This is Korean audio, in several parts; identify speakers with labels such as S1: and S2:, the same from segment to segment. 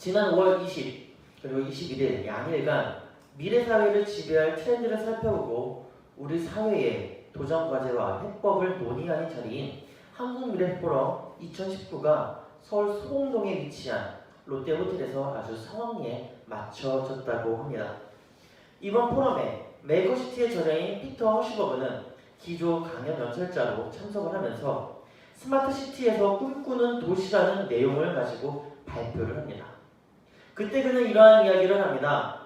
S1: 지난 5월 20 그리고 21일 양일간 미래사회를 지배할 트렌드를 살펴보고 우리 사회의 도전과제와 해법을 논의하는 자리인 한국미래포럼 2019가 서울 소공동에 위치한 롯데호텔에서 아주 성황리에 맞춰졌다고 합니다. 이번 포럼에 메이커시티의 저자인 피터 허시버그는 기조 강연 연설자로 참석을 하면서 스마트시티에서 꿈꾸는 도시라는 내용을 가지고 발표를 합니다. 그때 그는 이러한 이야기를 합니다.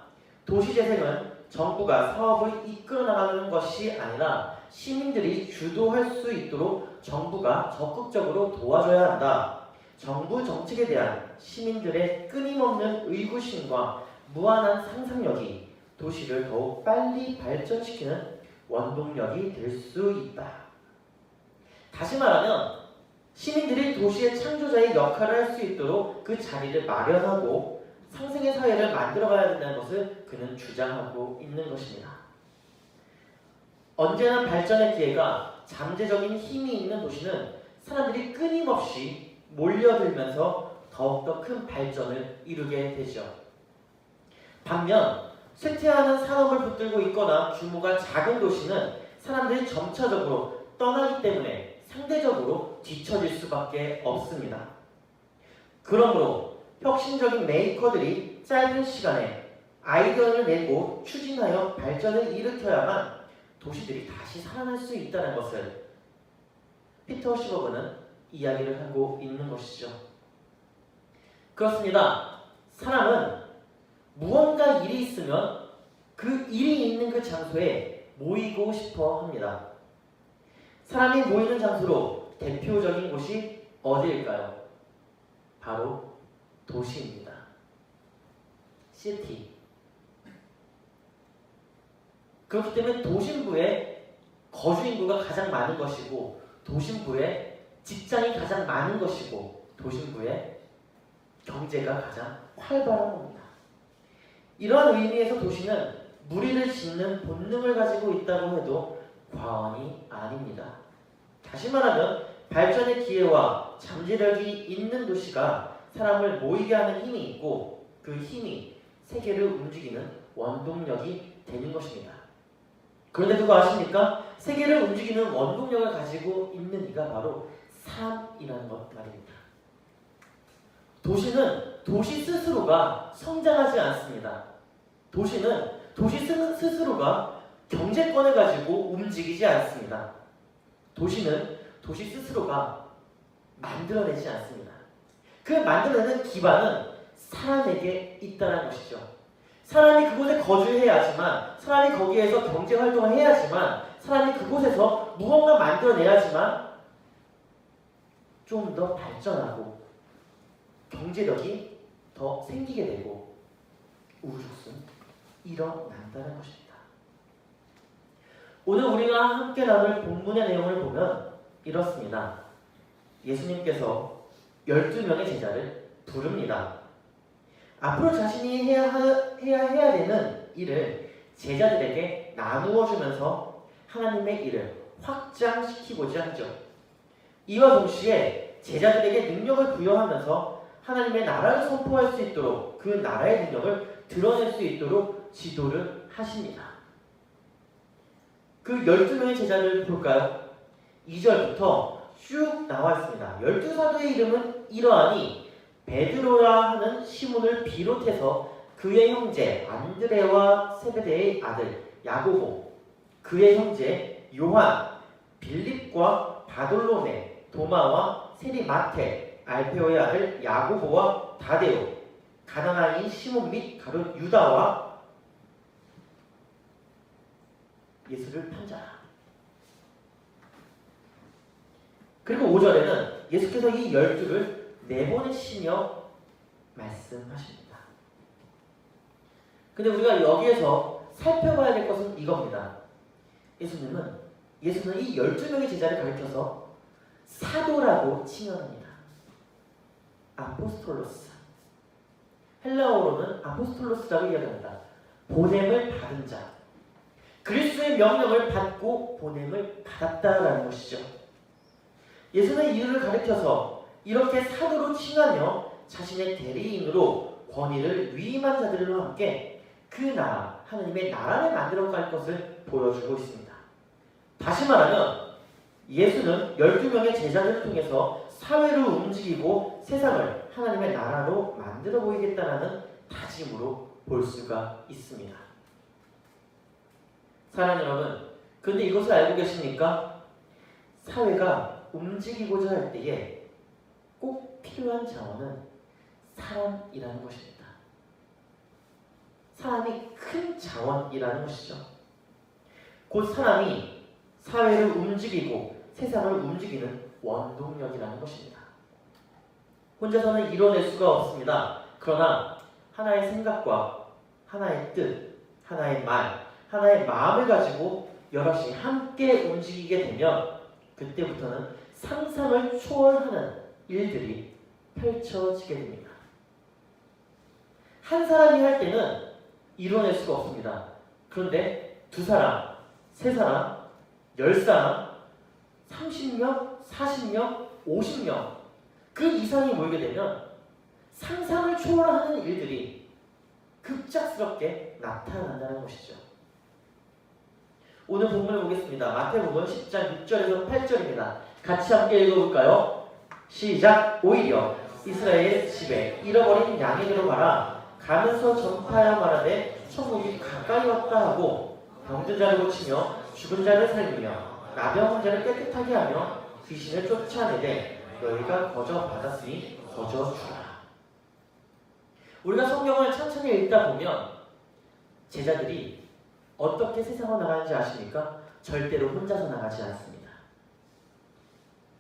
S1: 도시재생은 정부가 사업을 이끌어 나가는 것이 아니라 시민들이 주도할 수 있도록 정부가 적극적으로 도와줘야 한다. 정부 정책에 대한 시민들의 끊임없는 의구심과 무한한 상상력이 도시를 더욱 빨리 발전시키는 원동력이 될 수 있다. 다시 말하면 시민들이 도시의 창조자의 역할을 할 수 있도록 그 자리를 마련하고 상생의 사회를 만들어가야 된다는 것을 그는 주장하고 있는 것입니다. 언제나 발전의 기회가 잠재적인 힘이 있는 도시는 사람들이 끊임없이 몰려들면서 더욱더 큰 발전을 이루게 되죠. 반면 쇠퇴하는 산업을 붙들고 있거나 규모가 작은 도시는 사람들이 점차적으로 떠나기 때문에 상대적으로 뒤처질 수밖에 없습니다. 그러므로 혁신적인 메이커들이 짧은 시간에 아이디어를 내고 추진하여 발전을 일으켜야만 도시들이 다시 살아날 수 있다는 것을 피터 허시버그는 이야기를 하고 있는 것이죠. 그렇습니다. 사람은 무언가 일이 있으면 그 일이 있는 그 장소에 모이고 싶어 합니다. 사람이 모이는 장소로 대표적인 곳이 어디일까요? 바로 도시입니다. 시티. 그렇기 때문에 도심부에 거주인구가 가장 많은 것이고 도심부에 직장이 가장 많은 것이고 도심부에 경제가 가장 활발한 겁니다. 이러한 의미에서 도시는 무리를 짓는 본능을 가지고 있다고 해도 과언이 아닙니다. 다시 말하면 발전의 기회와 잠재력이 있는 도시가 사람을 모이게 하는 힘이 있고 그 힘이 세계를 움직이는 원동력이 되는 것입니다. 그런데 그거 아십니까? 세계를 움직이는 원동력을 가지고 있는 이가 바로 사람이라는 것 말입니다. 도시는 도시 스스로가 성장하지 않습니다. 도시는 도시 스스로가 경제권을 가지고 움직이지 않습니다. 도시는 도시 스스로가 만들어내지 않습니다. 그 만들어내는 기반은 사람에게 있다는 것이죠. 사람이 그곳에 거주해야지만, 사람이 거기에서 경제활동을 해야지만, 사람이 그곳에서 무언가 만들어내야지만 좀 더 발전하고 경제력이 더 생기게 되고 우주순 일어난다는 것입니다. 오늘 우리가 함께 나눌 본문의 내용을 보면 이렇습니다. 예수님께서 12명의 제자를 부릅니다. 앞으로 자신이 해야 되는 일을 제자들에게 나누어 주면서 하나님의 일을 확장시키고자 하죠. 이와 동시에 제자들에게 능력을 부여하면서 하나님의 나라를 선포할 수 있도록 그 나라의 능력을 드러낼 수 있도록 지도를 하십니다. 그 12명의 제자를 볼까요? 2절부터 쭉 나와 있습니다. 12사도의 이름은 이러하니 베드로라 하는 시몬을 비롯해서 그의 형제 안드레와 세베대의 아들 야고보, 그의 형제 요한, 빌립과 바돌로메, 도마와 세리마테, 알페오의 아들 야고보와 다데오, 가나나인 시몬 및 가룟 유다와 예수를 판자라. 그리고 5절에는 예수께서 이 12를 내보내시며 말씀하십니다. 근데 우리가 여기에서 살펴봐야 될 것은 이겁니다. 예수는 이 12명의 제자를 가리켜서 사도라고 칭언합니다. 아포스톨로스. 헬라어로는 아포스톨로스라고 이야기합니다. 보냄을 받은 자. 그리스도의 명령을 받고 보냄을 받았다라는 것이죠. 예수는 이들을 가리켜서 이렇게 사도로 칭하며 자신의 대리인으로 권위를 위임한 자들과 함께 그 나라, 하나님의 나라를 만들어 갈 것을 보여주고 있습니다. 다시 말하면 예수는 12명의 제자들을 통해서 사회를 움직이고 세상을 하나님의 나라로 만들어 보이겠다라는 다짐으로 볼 수가 있습니다. 사랑하는 여러분, 그런데 이것을 알고 계십니까? 사회가 움직이고자 할 때에 꼭 필요한 자원은 사람이라는 것입니다. 사람이 큰 자원이라는 것이죠. 곧 사람이 사회를 움직이고 세상을 움직이는 원동력이라는 것입니다. 혼자서는 이뤄낼 수가 없습니다. 그러나 하나의 생각과 하나의 뜻, 하나의 말, 하나의 마음을 가지고 여럿이 함께 움직이게 되면 그때부터는 상상을 초월하는 일들이 펼쳐지게 됩니다. 한 사람이 할 때는 이뤄낼 수가 없습니다. 그런데 두 사람, 세 사람, 10사람, 30명, 40명, 50명 그 이상이 모이게 되면 상상을 초월하는 일들이 급작스럽게 나타난다는 것이죠. 오늘 본문을 보겠습니다. 마태복음 10장 6절에서 8절입니다. 같이 함께 읽어볼까요? 시작! 오히려 이스라엘 집에 잃어버린 양에게로 가라. 가면서 전파하여 말하되 천국이 가까이 왔다 하고 병든 자를 고치며 죽은 자를 살리며 나병 자를 깨끗하게 하며 귀신을 쫓아내되 너희가 거저 받았으니 거저 주라. 우리가 성경을 천천히 읽다 보면 제자들이 어떻게 세상을 나가는지 아십니까? 절대로 혼자서 나가지 않습니다.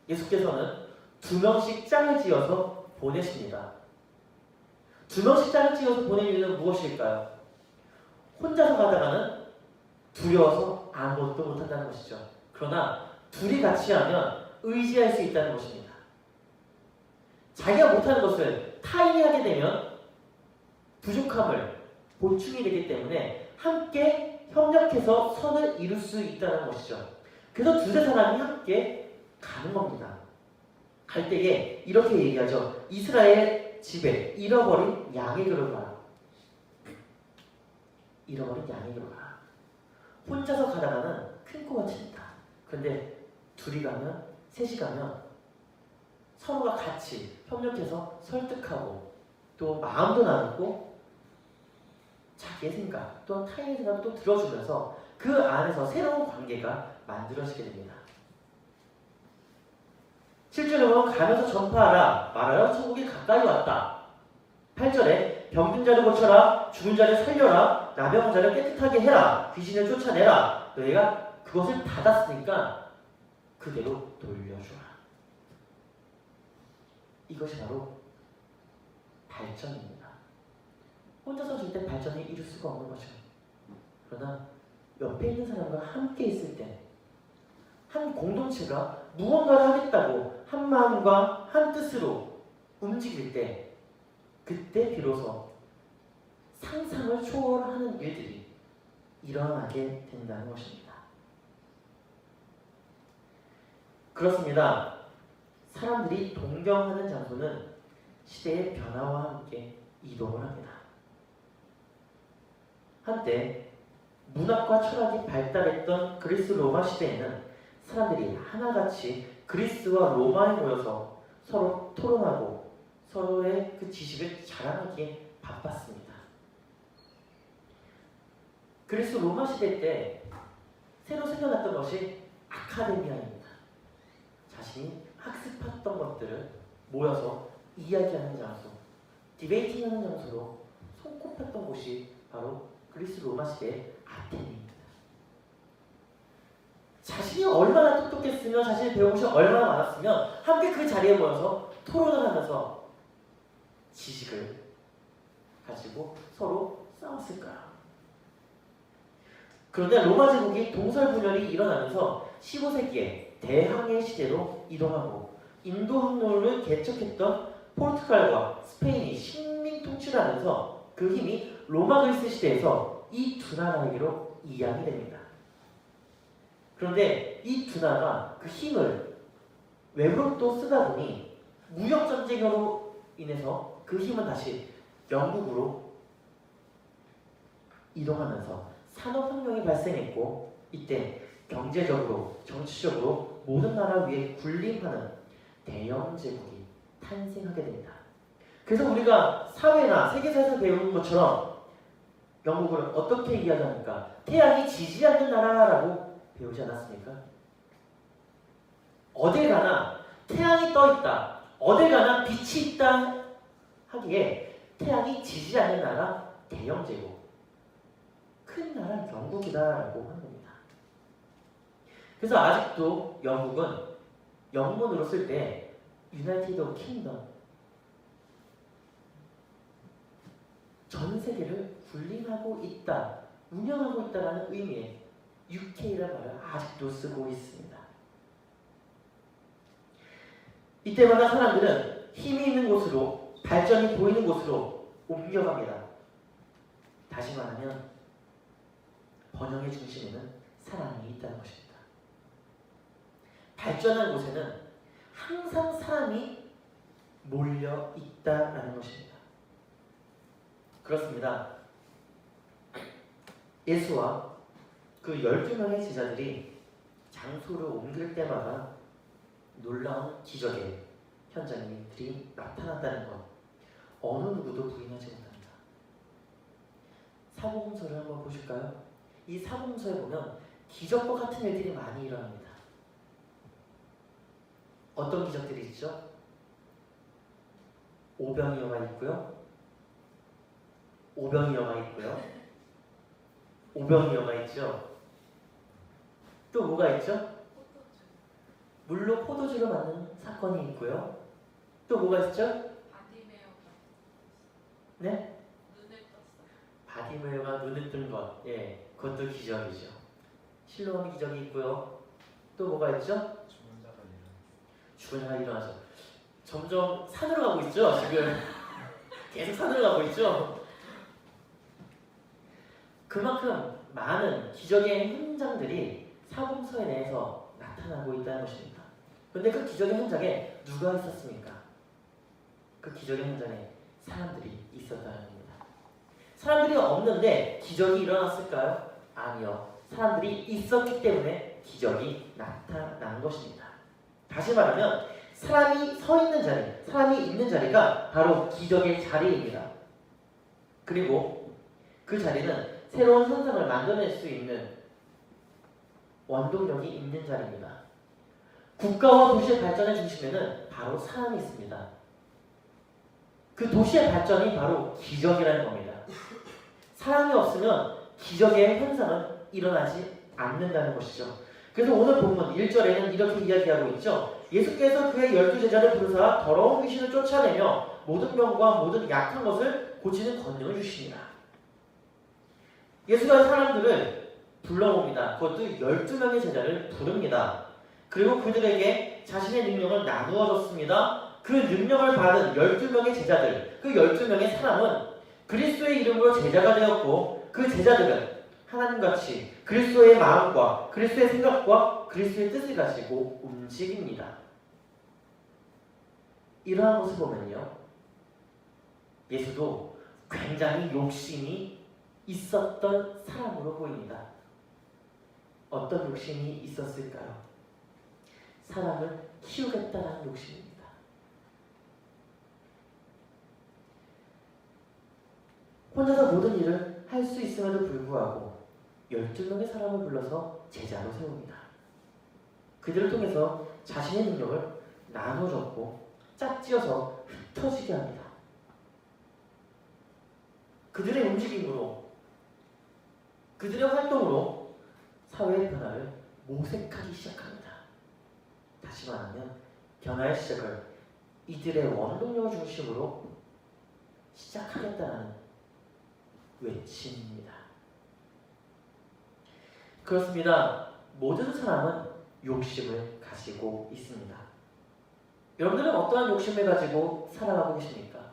S1: 예수께서는 2명씩 짝을 지어서 보내십니다. 2명씩 짝을 지어서 보낸 이유는 무엇일까요? 혼자서 가다가는 두려워서 아무것도 못한다는 것이죠. 그러나 둘이 같이 하면 의지할 수 있다는 것입니다. 자기가 못하는 것을 타인이 하게 되면 부족함을 보충이 되기 때문에 함께 협력해서 선을 이룰 수 있다는 것이죠. 그래서 두세 사람이 함께 가는 겁니다. 갈 때에 이렇게 얘기하죠. 이스라엘 집에 잃어버린 양에게로 가라. 잃어버린 양에게로 가라. 혼자서 가다가는 큰 코가 칩니다. 그런데 둘이 가면, 셋이 가면 서로가 같이 협력해서 설득하고 또 마음도 나누고 자기의 생각 또한 타인의 생각도 들어주면서 그 안에서 새로운 관계가 만들어지게 됩니다. 7절에 보면 가면서 전파하라 말하여 천국이 가까이 왔다. 8절에 병든 자를 고쳐라 죽은 자를 살려라 나병 자를 깨끗하게 해라 귀신을 쫓아내라 너희가 그것을 받았으니까 그대로 돌려주라. 이것이 바로 발전입니다. 혼자서 절대 발전을 이룰 수가 없는 거죠. 그러나 옆에 있는 사람과 함께 있을 때 한 공동체가 무언가를 하겠다고 한 마음과 한 뜻으로 움직일 때 그때 비로소 상상을 초월하는 일들이 일어나게 된다는 것입니다. 그렇습니다. 사람들이 동경하는 장소는 시대의 변화와 함께 이동을 합니다. 한때 문학과 철학이 발달했던 그리스 로마 시대에는 사람들이 하나같이 그리스와 로마에 모여서 서로 토론하고 서로의 그 지식을 자랑하기에 바빴습니다. 그리스 로마 시대 때 새로 생겨났던 것이 아카데미아입니다. 자신이 학습했던 것들을 모여서 이야기하는 장소, 디베이팅하는 장소로 손꼽혔던 곳이 바로 그리스 로마 시대의 아테네입니다. 자신이 얼마나 똑똑했으면 자신이 배운 것이 얼마나 많았으면 함께 그 자리에 모여서 토론을 하면서 지식을 가지고 서로 싸웠을까요? 그런데 로마 제국이 동설분열이 일어나면서 15세기에 대항해 시대로 이동하고 인도 항로를 개척했던 포르투갈과 스페인이 식민 통치를 하면서 그 힘이 로마 그리스 시대에서 이 두 나라에게로 이양이 됩니다. 그런데 이 두 나라가 그 힘을 외부로 또 쓰다 보니 무역전쟁으로 인해서 그 힘은 다시 영국으로 이동하면서 산업혁명이 발생했고 이때 경제적으로, 정치적으로 모든 나라 위에 군림하는 대영 제국이 탄생하게 됩니다. 그래서 우리가 사회나 세계사에서 배우는 것처럼 영국을 어떻게 이야기합니까? 태양이 지지 않는 나라라고 배우지 않았습니까? 어딜 가나 태양이 떠 있다, 어딜 가나 빛이 있다 하기에 태양이 지지 않는 나라 대영 제국, 큰 나라 영국이다라고 하는 겁니다. 그래서 아직도 영국은 영문으로 쓸 때 유나이티드 킹덤, 전 세계를 군림하고 있다, 운영하고 있다라는 의미의 UK라는 말을 아직도 쓰고 있습니다. 이때마다 사람들은 힘이 있는 곳으로, 발전이 보이는 곳으로 옮겨갑니다. 다시 말하면 번영의 중심에는 사람이 있다는 것입니다. 발전한 곳에는 항상 사람이 몰려 있다라는 것입니다. 그렇습니다. 예수와 그 12명의 제자들이 장소를 옮길 때마다 놀라운 기적의 현장들이 나타난다는 것, 어느 누구도 부인하지 못합니다. 사복음서를 한번 보실까요? 이 사복음서에 보면 기적과 같은 일들이 많이 일어납니다. 어떤 기적들이 있죠? 오병이어가 있고요. 오병이어가 있고요. 오병이어가 있죠. 또 뭐가 있죠? 물로 포도주를 맞는 사건이 있고요. 또 뭐가 있죠? 네? 바디메오가 눈을 뜬 것. 예, 그것도 기적이죠. 실로암의 기적이 있고요. 또 뭐가 있죠? 죽은 자가 일어나죠. 점점 산으로 가고 있죠. 지금 계속 산으로 가고 있죠. 그만큼 많은 기적의 현장들이 사복음서에 대해서 나타나고 있다는 것입니다. 그런데 그 기적의 현장에 누가 있었습니까? 그 기적의 현장에 사람들이 있었다는 겁니다. 사람들이 없는데 기적이 일어났을까요? 아니요. 사람들이 있었기 때문에 기적이 나타난 것입니다. 다시 말하면 사람이 서 있는 자리, 사람이 있는 자리가 바로 기적의 자리입니다. 그리고 그 자리는 새로운 현상을 만들어낼 수 있는 원동력이 있는 자리입니다. 국가와 도시의 발전의 중심에는 바로 사람이 있습니다. 그 도시의 발전이 바로 기적이라는 겁니다. 사람이 없으면 기적의 현상은 일어나지 않는다는 것이죠. 그래서 오늘 본문 1절에는 이렇게 이야기하고 있죠. 예수께서 그의 12제자를 부르사 더러운 귀신을 쫓아내며 모든 병과 모든 약한 것을 고치는 권능을 주십니다. 예수가 사람들을 불러봅니다. 그것도 12명의 제자를 부릅니다. 그리고 그들에게 자신의 능력을 나누어 줬습니다. 그 능력을 받은 12명의 제자들, 그 12명의 사람은 그리스도의 이름으로 제자가 되었고 그 제자들은 하나님같이 그리스도의 마음과 그리스도의 생각과 그리스도의 뜻을 가지고 움직입니다. 이러한 것을 보면요, 예수도 굉장히 욕심이 있었던 사람으로 보입니다. 어떤 욕심이 있었을까요? 사람을 키우겠다는 욕심입니다. 혼자서 모든 일을 할 수 있음에도 불구하고 12명의 사람을 불러서 제자로 세웁니다. 그들을 통해서 자신의 능력을 나눠줬고 짝지어서 흩어지게 합니다. 그들의 움직임으로, 그들의 활동으로 사회의 변화를 모색하기 시작합니다. 다시 말하면 변화의 시작을 이들의 원동력을 중심으로 시작하겠다는 외침입니다. 그렇습니다. 모든 사람은 욕심을 가지고 있습니다. 여러분들은 어떠한 욕심을 가지고 살아가고 계십니까?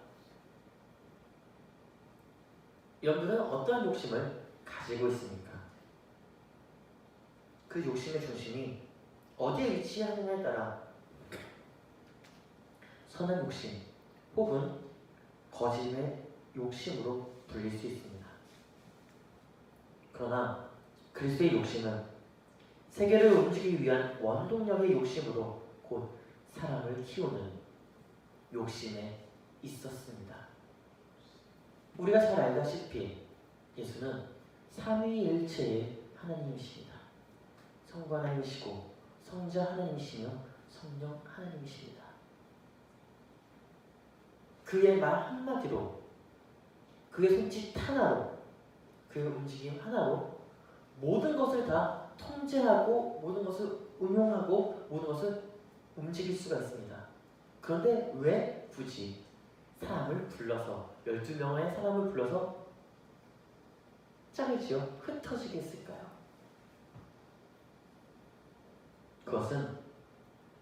S1: 여러분들은 어떠한 욕심을 가지고 있습니까? 그 욕심의 중심이 어디에 위치하느냐에 따라 선한 욕심 혹은 거짓의 욕심으로 불릴 수 있습니다. 그러나 그리스도의 욕심은 세계를 움직이기 위한 원동력의 욕심으로 곧 사람을 키우는 욕심에 있었습니다. 우리가 잘 알다시피 예수는 삼위일체의 하나님이십니다. 성부 하나님이시고 성자 하나님이시며 성령 하나님이십니다. 그의 말 한마디로, 그의 손짓 하나로, 그의 움직임 하나로 모든 것을 다 통제하고 모든 것을 운용하고 모든 것을 움직일 수가 있습니다. 그런데 왜 굳이 사람을 불러서 12명의 사람을 불러서 짝을 지어 흩어지게 했을까요? 그것은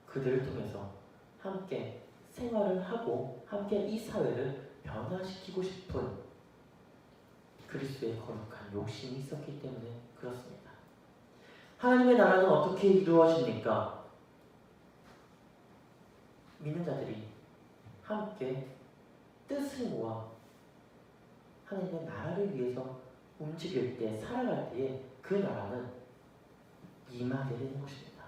S1: 그들을 통해서 함께 생활을 하고 함께 이 사회를 변화시키고 싶은 그리스도의 거룩한 욕심이 있었기 때문에 그렇습니다. 하나님의 나라는 어떻게 이루어집니까? 믿는 자들이 함께 뜻을 모아 하나님의 나라를 위해서 움직일 때, 살아갈 때에 그 나라는 임하게 되는 것입니다.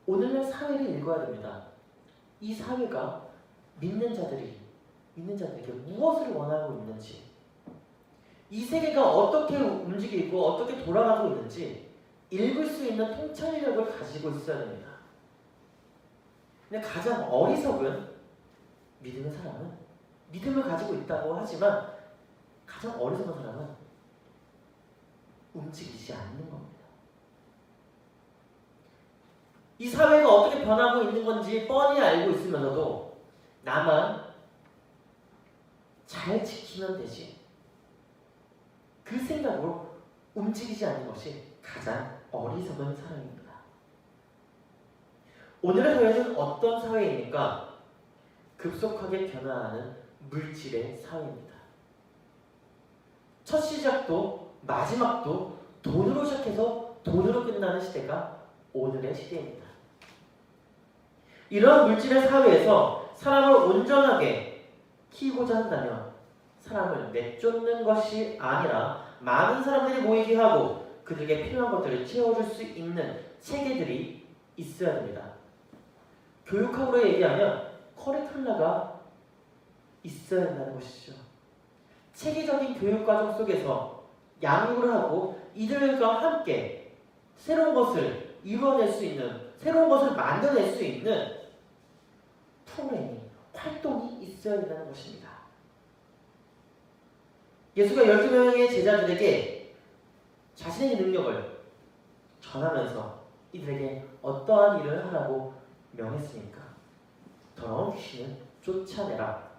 S1: 오늘날 사회를 읽어야 됩니다. 이 사회가 믿는 자들에게 무엇을 원하고 있는지, 이 세계가 어떻게 움직이고 어떻게 돌아가고 있는지 읽을 수 있는 통찰력을 가지고 있어야 됩니다. 근데 가장 어리석은 믿음의 사람은 믿음을 가지고 있다고 하지만 가장 어리석은 사람은 움직이지 않는 겁니다. 이 사회가 어떻게 변하고 있는 건지 뻔히 알고 있으면서도 나만 잘 지키면 되지, 그 생각으로 움직이지 않는 것이 가장 어리석은 사람입니다. 오늘의 사회는 어떤 사회입니까? 급속하게 변화하는 물질의 사회입니다. 첫 시작도 마지막도 돈으로 시작해서 돈으로 끝나는 시대가 오늘의 시대입니다. 이런 물질의 사회에서 사람을 온전하게 키우고자 한다면 사람을 내쫓는 것이 아니라 많은 사람들이 모이게 하고 그들에게 필요한 것들을 채워줄 수 있는 체계들이 있어야 됩니다. 교육학으로 얘기하면 커리큘러가 있어야 한다는 것이죠. 체계적인 교육과정 속에서 양육을 하고 이들과 함께 새로운 것을 이루어낼 수 있는, 새로운 것을 만들어낼 수 있는 프로그램이, 활동이 있어야 된다는 것입니다. 예수가 12명의 제자들에게 자신의 능력을 전하면서 이들에게 어떠한 일을 하라고 명했습니까? 더러운 귀신을 쫓아내라.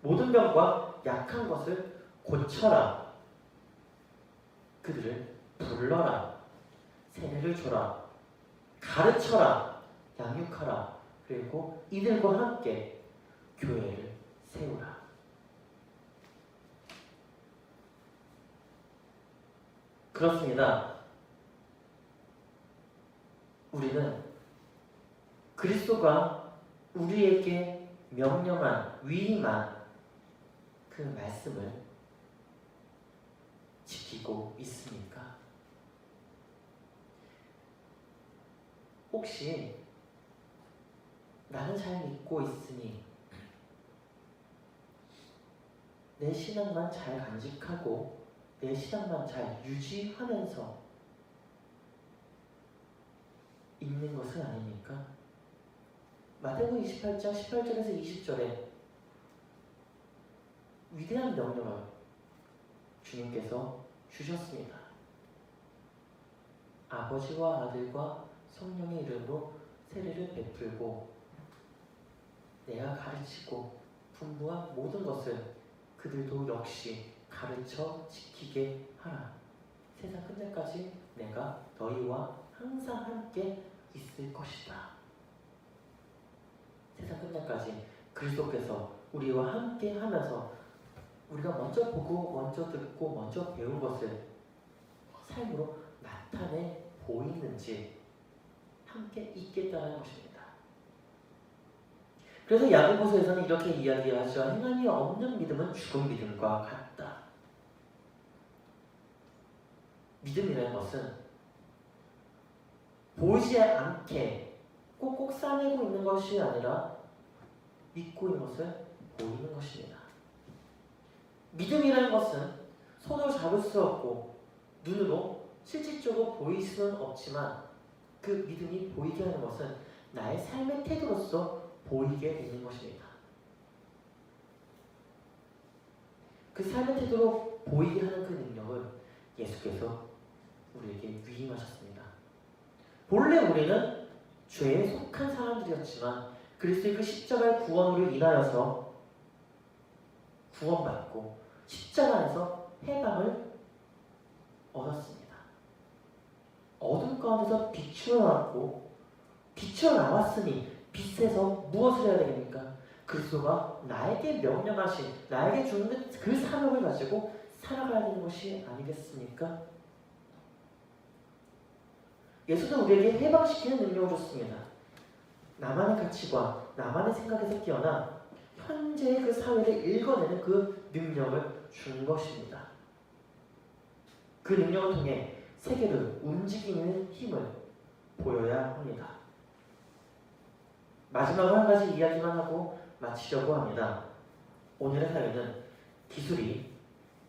S1: 모든 병과 약한 것을 고쳐라. 그들을 불러라. 세례를 줘라. 가르쳐라. 양육하라. 그리고 이들과 함께 교회를 세우라. 그렇습니다. 우리는 그리스도가 우리에게 명령한, 위임한 그 말씀을 지키고 있습니까? 혹시 나는 잘 믿고 있으니 내 신앙만 잘 간직하고 내 신앙만 잘 유지하면서 있는 것은 아닙니까? 마태복음 28장 18절에서 20절에 위대한 명령을 주님께서 주셨습니다. 아버지와 아들과 성령의 이름으로 세례를 베풀고 내가 가르치고 분부한 모든 것을 그들도 역시 가르쳐 지키게 하라. 세상 끝날까지 내가 너희와 항상 함께 있을 것이다. 세상 끝날까지 그리스도께서 우리와 함께 하면서 우리가 먼저 보고 먼저 듣고 먼저 배운 것을 삶으로 나타내 보이는지 함께 있겠다는 것입니다. 그래서 야고보서에서는 이렇게 이야기하죠. 행함이 없는 믿음은 죽은 믿음과 같다. 믿음이라는 것은 보이지 않게 꼭꼭 싸매고 있는 것이 아니라 믿고 있는 것을 보이는 것입니다. 믿음이라는 것은 손으로 잡을 수 없고 눈으로 실질적으로 보일 수는 없지만 그 믿음이 보이게 하는 것은 나의 삶의 태도로서 보이게 되는 것입니다. 그 삶의 태도로 보이게 하는 그 능력을 예수께서 우리에게 위임하셨습니다. 본래 우리는 죄에 속한 사람들이었지만 그리스도의 그 십자가의 구원으로 인하여서 구원받고 십자가 안에서 해방을 얻었습니다. 어둠 가운데서 빛으로 나왔고 빛으로 나왔으니 빛에서 무엇을 해야 되겠습니까? 그리스도가 나에게 명령하신 나에게 주는 그 사명을 가지고 살아가야 되는 것이 아니겠습니까? 예수는 우리에게 해방시키는 능력을 줬습니다. 나만의 가치관, 나만의 생각에서 깨어나 현재의 그 사회를 읽어내는 그 능력을 준 것입니다. 그 능력을 통해 세계를 움직이는 힘을 보여야 합니다. 마지막으로 한 가지 이야기만 하고 마치려고 합니다. 오늘의 사회는 기술이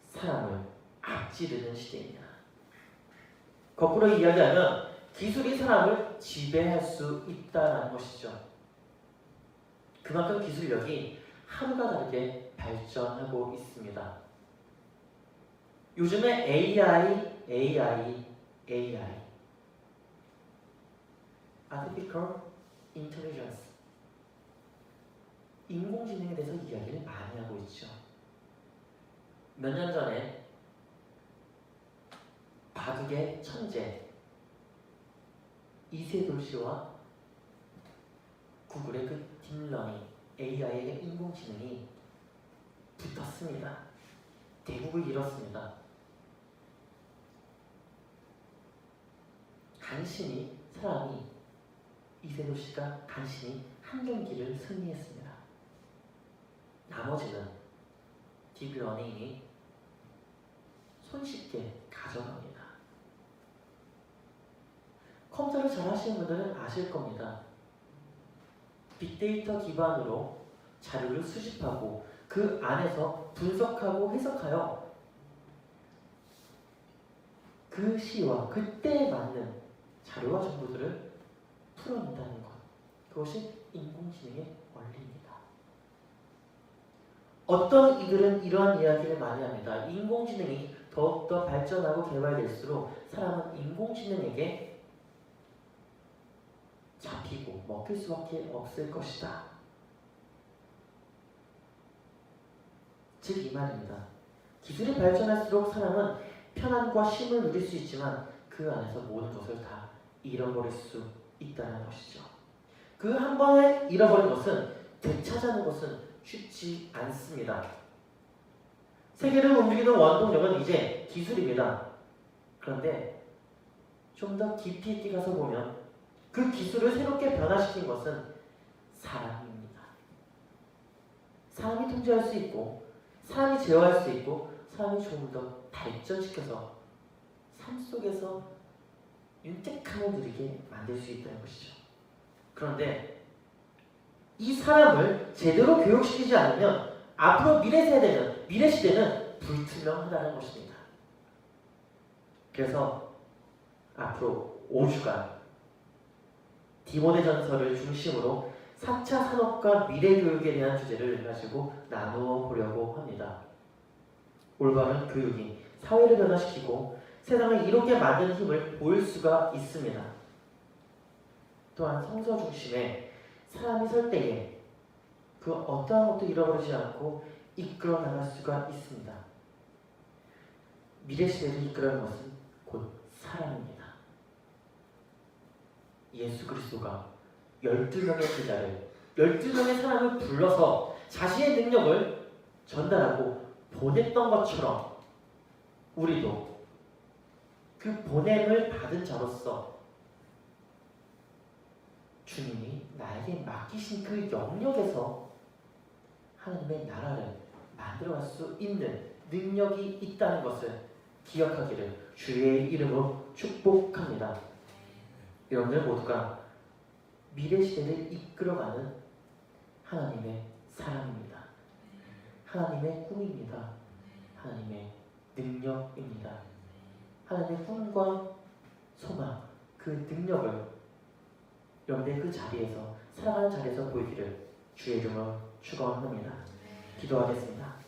S1: 사람을 앞지르는 시대입니다. 거꾸로 이야기하면 기술이 사람을 지배할 수 있다는 것이죠. 그만큼 기술력이 하루가 다르게 발전하고 있습니다. 요즘에 AI Artificial Intelligence 인공지능에 대해서 이야기를 많이 하고 있죠. 몇 년 전에 바둑의 천재 이세돌 씨와 구글의 그 딥러닝 AI의 인공지능이 붙었습니다. 대국을 이뤘습니다. 간신히 사람이 이세돌 씨가 간신히 한 경기를 승리했습니다. 나머지는 딥러닝이 손쉽게 가져갑니다. 컴퓨터를 잘 하시는 분들은 아실 겁니다. 빅데이터 기반으로 자료를 수집하고 그 안에서 분석하고 해석하여 그 시와 그때에 맞는 자료와 정보들을 풀어낸다는 것. 그것이 인공지능의 원리입니다. 어떤 이들은 이러한 이야기를 많이 합니다. 인공지능이 더욱더 발전하고 개발될수록 사람은 인공지능에게 잡히고 먹힐 수밖에 없을 것이다. 즉 이 말입니다. 기술이 발전할수록 사람은 편안과 쉼을 누릴 수 있지만 그 안에서 모든 것을 다 잃어버릴 수 있다는 것이죠. 그 한 번에 잃어버린 것은 되찾아는 것은 쉽지 않습니다. 세계를 움직이는 원동력은 이제 기술입니다. 그런데 좀 더 깊이 있게 가서 보면 그 기술을 새롭게 변화시킨 것은 사람입니다. 사람이 통제할 수 있고 사람이 제어할 수 있고 사람이 조금 더 발전시켜서 삶 속에서 윤택함을 누리게 만들 수 있다는 것이죠. 그런데 이 사람을 제대로 교육시키지 않으면 앞으로 미래 시대는 불투명하다는 것입니다. 그래서 앞으로 5주간 디모데 전서를 중심으로 4차 산업과 미래 교육에 대한 주제를 가지고 나누어 보려고 합니다. 올바른 교육이 사회를 변화시키고 세상을 이롭게 만드는 힘을 보일 수가 있습니다. 또한 성서 중심에 사람이 설 때에 그 어떠한 것도 잃어버리지 않고 이끌어 나갈 수가 있습니다. 미래 시대를 이끌어가는 것은 곧 사람입니다. 예수 그리스도가 12명의 제자를 12명의 사람을 불러서 자신의 능력을 전달하고 보냈던 것처럼 우리도 그 보냄을 받은 자로서 주님이 나에게 맡기신 그 영역에서 하나님의 나라를 만들어갈 수 있는 능력이 있다는 것을 기억하기를 주의 이름으로 축복합니다. 여러분들 모두가 미래 시대를 이끌어가는 하나님의 사랑입니다. 하나님의 꿈입니다. 하나님의 능력입니다. 하나님의 꿈과 소망, 그 능력을 여러분의 그 자리에서, 살아가는 자리에서 보이기를 주의 이름으로 축원합니다. 기도하겠습니다.